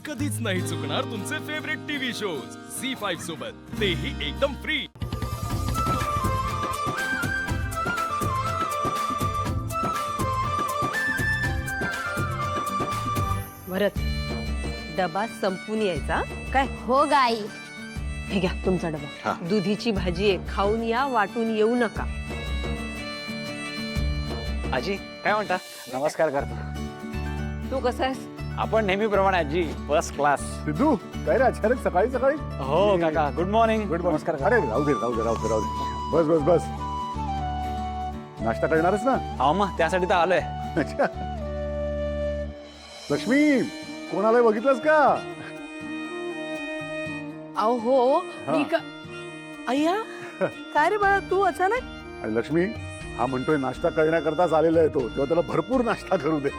कधीच नाही चुकणार तुमचे फेवरेट टीव्ही शोज झी5 सोबत, तेही एकदम फ्री. भरत, डबा संपून यायचा काय? हो गाई. हे घ्या तुमचा डबा. दुधीची भाजी आहे, खाऊन या, वाटून येऊ नका. आजी काय म्हणता? नमस्कार करतो. तू कसा आहेस? आपण नेहमीप्रमाणे आजी फर्स्ट क्लास. सिद्धू काय रे अचानक सकाळी सकाळी? हो काका, गुड मॉर्निंग. गुड नमस्कार. अरे राहू दे राहू दे राहू दे राहू दे. बस बस बस. नाश्ता करणारच ना? हा मग त्यासाठी तर आलोय. अच्छा. लक्ष्मी कोण आलंय बघितलंस का? अहो हो, हा. मी का अय्या काय रे बाळा, तू अचानक? आणि लक्ष्मी हा म्हणतोय नाश्ता करण्याकरताच आलेला आहे तो, तेव्हा त्याला भरपूर नाश्ता करू दे.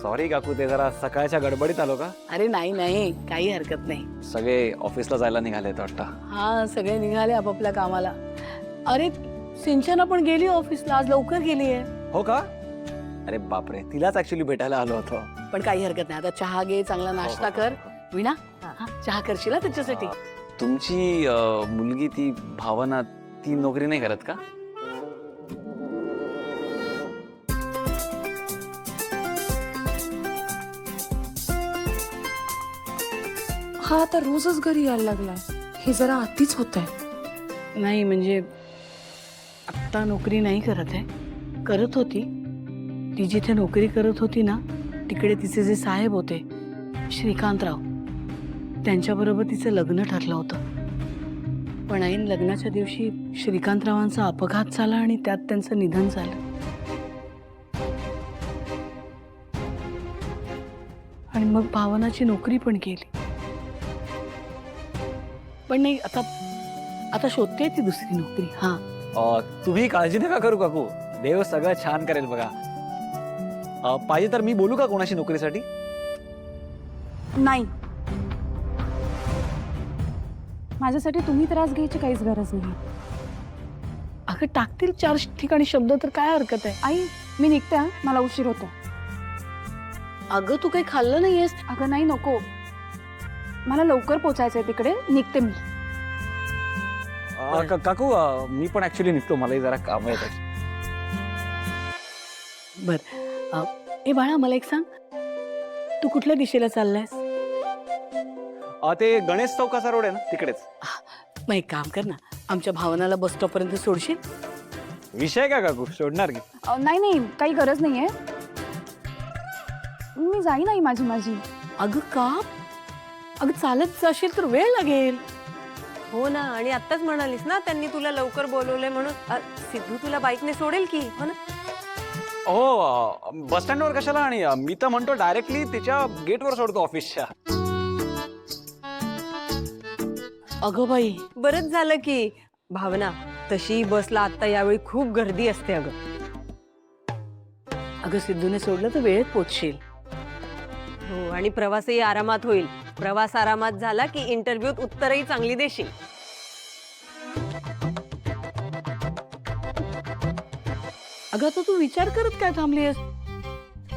सॉरी काकू, ते जरा सकाळच्या गडबडीत आलो का? अरे नाही नाही, काही हरकत नाही. सगळे ऑफिसला जायला निघालेत वाटतं. हा, सगळे निघाले आपापल्या कामाला. अरे सिंचना पण गेली ऑफिसला, आज लवकर गेली आहे. हो का? अरे बापरे, तिलाच ऍक्च्युली भेटायला आलो होतो. पण काही हरकत नाही, आता चहा घे, चांगला नाश्ता कर. विना हा, चहा करशील ना त्याच्यासाठी? तुमची मुलगी ती भावना, ती नोकरी नाही करत का? हा आता रोजच घरी यायला लागला. हे जरा अतिच होत आहे. नाही म्हणजे आत्ता नोकरी नाही करत आहे, करत होती. ती जिथे नोकरी करत होती ना, तिकडे तिचे जे साहेब होते श्रीकांतराव, त्यांच्याबरोबर तिचं लग्न ठरलं होतं. पण ऐन लग्नाच्या दिवशी श्रीकांतरावांचा अपघात झाला आणि त्यात त्यांचं निधन झालं. आणि मग भावनाची नोकरी पण गेली. पण नाही, आता शोधते ती दुसरी नोकरी. हा, तुम्ही काळजी नका करू काकू, देव सगळं छान करेल बघा. पाहिजे तर मी बोलू का कोणाशी नोकरीसाठी? नाही, माझ्यासाठी तुम्ही त्रास घ्यायची काहीच गरज नाही. अगं टाकतील 4 ठिकाणी शब्द तर काय हरकत आहे. आई मी निघते हा, मला उशीर होतो. अगं तू काही खाल्लं नाहीयेस? अगं नाही नको, मला लवकर पोचायचंय तिकडे, निघते मी. काकू मी पण ऍक्च्युली निघतो, मलाही जरा काम आहे. बर, ए बाळा मला एक सांग, तू कुठल्या दिशेला चाललायस? ते गणेश चौकाचा रोड आहे ना, तिकडेच. मग एक काम कर ना, आमच्या भावनाला बस स्टॉप पर्यंत सोडशील? विषय का काकू, सोडणार की? नाही नाही, काही गरज नाहीये, मी जाईन आई माझी. अगं का? अगं चालत जाशील तर वेळ लागेल. हो ना, आणि आत्ताच म्हणालीस ना त्यांनी तुला लवकर बोलवलंय म्हणून. सिद्धू तुला बाईकने सोडेल की? हो ना. हो, बस स्टँडवर कशाला? आणि मी तर म्हणतो डायरेक्टली तिच्या गेटवर सोडतो ऑफिसच्या. अगं बाई, बरंच झालं की. भावना, तशी बसला आता यावेळी खूप गर्दी असते अगं. अगं सिद्धूने सोडलं तर वेळेत पोचशील. हो, आणि प्रवासही आरामात होईल. प्रवास आरामात झाला की इंटरव्ह्यूत उत्तरही चांगली देशील. अगं तर तू विचार करत काय थांबलीस?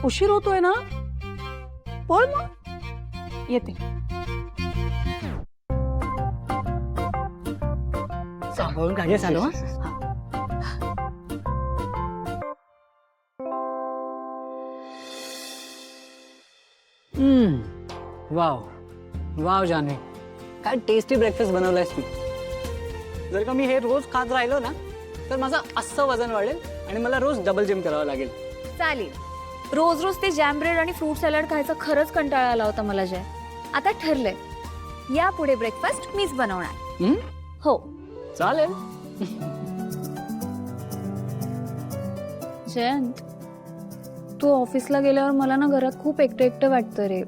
उशीर होतोय ना, पळ मग. येते. सांभाळून गाडी चालव. वाव वाव जान्हवी, काय टेस्टी ब्रेकफास्ट बनवलायस तू. जर का मी हे रोज खात राहिलो ना, तर माझं असं वजन वाढेल आणि मला रोज डबल जिम करावं लागेल. चालेल. रोज रोज ते जॅम ब्रेड आणि फ्रूट सॅलड खायचा खरंच कंटाळा आला होता मला. जय, आता ठरलंय, यापुढे ब्रेकफास्ट मीच बनवणार. हो चालेल. जयंत, तू ऑफिसला गेल्यावर मला ना घरात खूप एकटं एकटं वाटतं रे.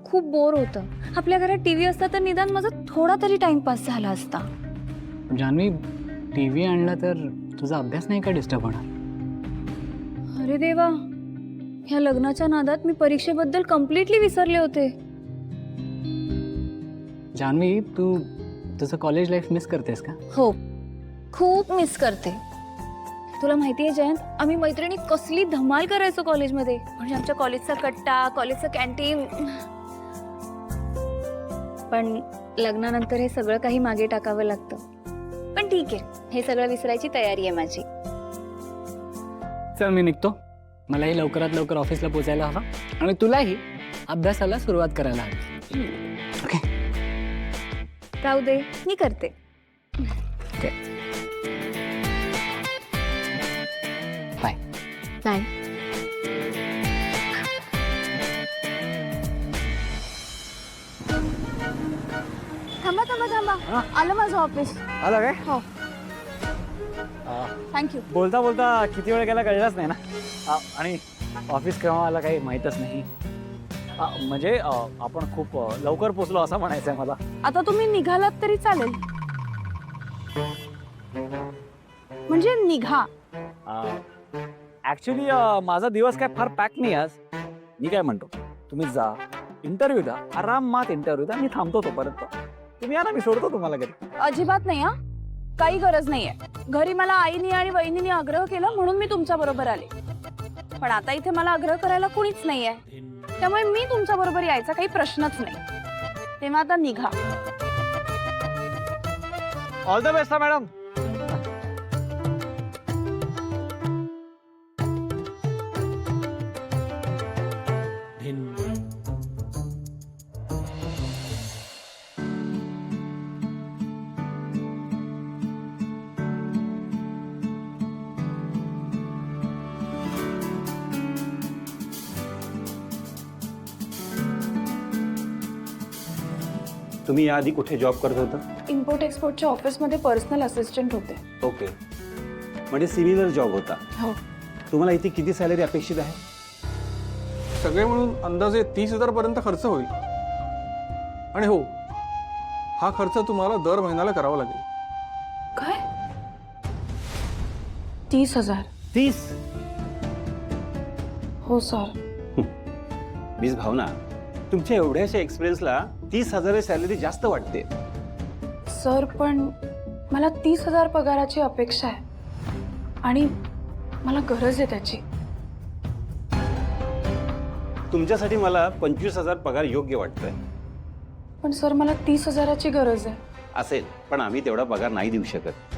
खूप बोर होतं. आपल्या घरात टीव्ही असता तर निदान माझा थोडा तरी टाइमपास झाला असता. जान्हवी, टीव्ही आणला तर तुझा अभ्यास नाही का डिस्टर्ब होणार? अरे देवा, ह्या लग्नाच्या नादात मी परीक्षेबद्दल कम्प्लिटली विसरले होते. जान्हवी, तू तुझं कॉलेज लाईफ मिस करतेस का? हो, खूप मिस करते. तुला माहितीये जयंत, आम्ही मैत्रिणी कसली धमाल करायचो कॉलेजमध्ये. म्हणजे आमच्या कॉलेजचा कट्टा, कॉलेजचं कॅन्टीन. पण लग्नानंतर हे सगळं काही मागे टाकावं लागतं. पण ठीक आहे, हे सगळं विसरायची तयारी आहे माझी. चल मी निघतो. मलाही लवकरात लवकर ऑफिसला पोचायला हवा आणि तुलाही अभ्यासाला सुरुवात करायला हवी. ओके राहू दे, मी करते. बाय. बाय. थांबा थांबा थांबा, आलं माझं ऑफिस. आला काय? हो, थँक्यू. बोलता बोलता किती वेळ गेला कळलाच नाही ना. आणि ऑफिस केव्हा आला काही माहीतच नाही. म्हणजे आपण खूप लवकर पोचलो असं म्हणायचं आहे मला. आता तुम्ही निघालात तरी चालेल. म्हणजे निघा. ऍक्च्युली माझा दिवस काय फार पॅक नाही आज. मी काय म्हणतो, तुम्ही जा, इंटरव्ह्यू द्या, आरामात इंटरव्ह्यू द्या. मी थांबतो तोपर्यंत. तुम्ही या ना, मी सोडतो तुम्हाला घरी. अजिबात नाही हा, काही गरज नाहीये. घरी मला आईनी आणि वहिनीने आग्रह केला म्हणून मी तुमच्या बरोबर आले. पण आता इथे मला आग्रह करायला कुणीच नाहीये, त्यामुळे मी तुमच्या बरोबर यायचा काही प्रश्नच नाही. तेव्हा आता निघा. All the best madam. तुम्ही याआधी कुठे जॉब करत होता? इम्पोर्ट एक्सपोर्टच्या ऑफिसमध्ये पर्सनल असिस्टंट होते. ओके, म्हणजे सिमिलर जॉब होता. हो. तुम्हाला इथे किती सॅलरी अपेक्षित आहे? सगळे म्हणून अंदाजे 30,000 पर्यंत खर्च होईल. आणि हो, हा खर्च तुम्हाला दर महिन्याला करावा लागेल. काय? 30,000? 30? हो सर. मिस भावना, तुमच्या एवढ्याशा एक्सपिरियन्सला 30,000 सॅलरी जास्त वाटते. सर पण मला 30,000 पगाराची अपेक्षा आहे आणि मला गरज आहे त्याची. तुमच्यासाठी मला 25,000 पगार योग्य वाटतोय. पण सर मला 30,000ची गरज आहे. असेल, पण आम्ही तेवढा पगार नाही देऊ शकत.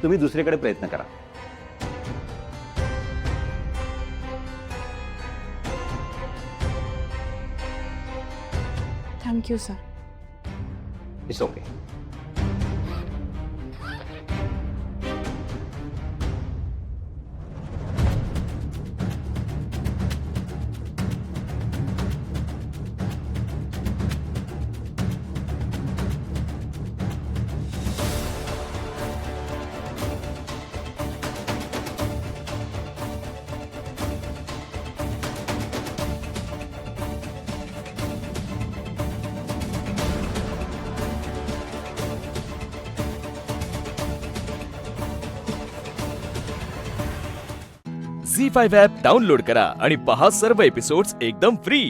तुम्ही दुसरीकडे प्रयत्न करा. Thank you sir. It's okay. Zee five app download करा आणि पहा सर्व एपिसोड्स एकदम फ्री.